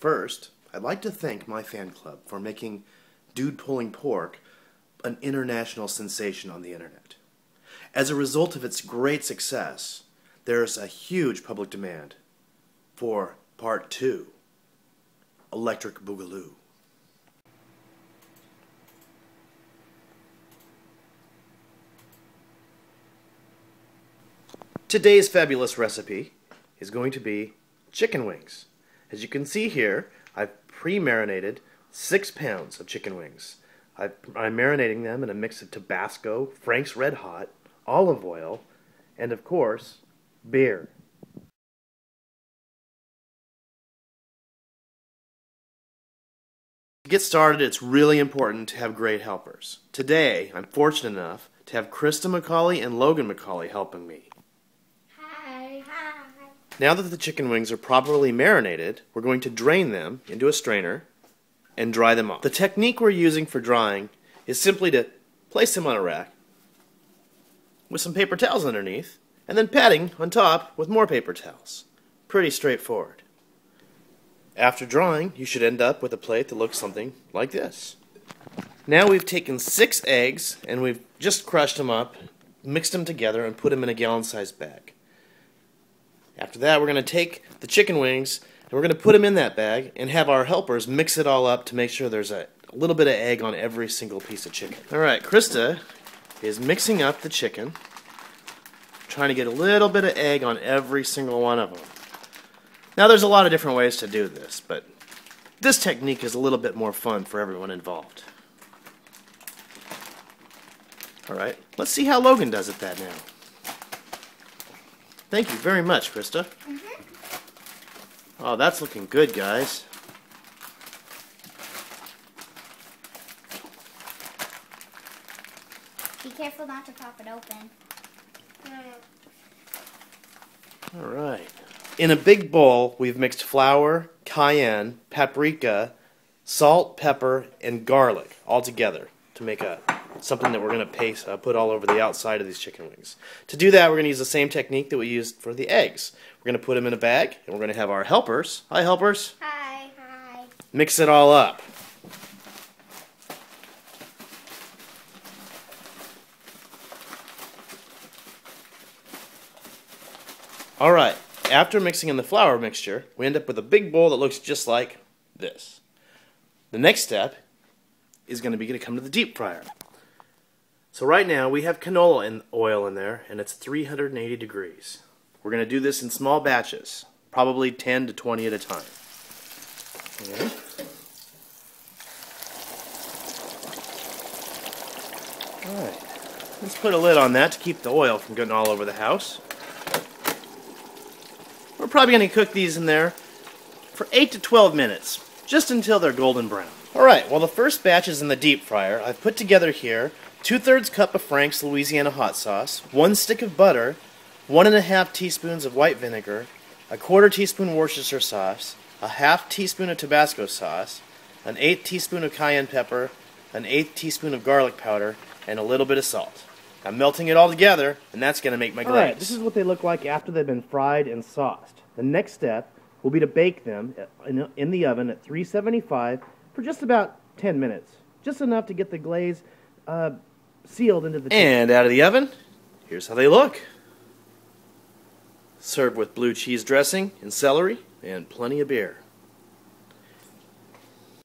First, I'd like to thank my fan club for making Dude Pulling Pork an international sensation on the internet. As a result of its great success, there's a huge public demand for Part 2, Electric Boogaloo. Today's fabulous recipe is going to be chicken wings. As you can see here, I've pre-marinated 6 pounds of chicken wings. I'm marinating them in a mix of Tabasco, Frank's Red Hot, olive oil, and of course, beer. To get started, it's really important to have great helpers. Today, I'm fortunate enough to have Krista McCallie and Logan McCallie helping me. Hi. Now that the chicken wings are properly marinated, we're going to drain them into a strainer and dry them off. The technique we're using for drying is simply to place them on a rack with some paper towels underneath and then padding on top with more paper towels. Pretty straightforward. After drying, you should end up with a plate that looks something like this. Now we've taken 6 eggs and we've just crushed them up, mixed them together, and put them in a gallon-sized bag. After that, we're going to take the chicken wings and we're going to put them in that bag and have our helpers mix it all up to make sure there's a little bit of egg on every single piece of chicken. Alright, Krista is mixing up the chicken, trying to get a little bit of egg on every single one of them. Now there's a lot of different ways to do this, but this technique is a little bit more fun for everyone involved. Alright, let's see how Logan does at that now. Thank you very much, Krista. Oh, that's looking good, guys. Be careful not to pop it open. Alright. In a big bowl, we've mixed flour, cayenne, paprika, salt, pepper, and garlic all together to make something that we're going to put all over the outside of these chicken wings. To do that, we're going to use the same technique that we used for the eggs. We're going to put them in a bag, and we're going to have our helpers, hi helpers, Hi. mix it all up. Alright, after mixing in the flour mixture, we end up with a big bowl that looks just like this. The next step is going to come to the deep fryer. So right now we have canola oil in there and it's 380 degrees. We're going to do this in small batches, probably 10 to 20 at a time. Okay. Alright, let's put a lid on that to keep the oil from getting all over the house. We're probably going to cook these in there for 8 to 12 minutes, just until they're golden brown. Alright, while the first batch is in the deep fryer, I've put together here 2/3 cup of Frank's Louisiana hot sauce, 1 stick of butter, 1½ teaspoons of white vinegar, 1/4 teaspoon Worcestershire sauce, 1/2 teaspoon of Tabasco sauce, 1/8 teaspoon of cayenne pepper, 1/8 teaspoon of garlic powder, and a little bit of salt. I'm melting it all together, and that's going to make my glaze. Alright, this is what they look like after they've been fried and sauced. The next step will be to bake them in the oven at 375 for just about 10 minutes. Just enough to get the glaze sealed into the chicken. And out of the oven, here's how they look. Served with blue cheese dressing and celery and plenty of beer.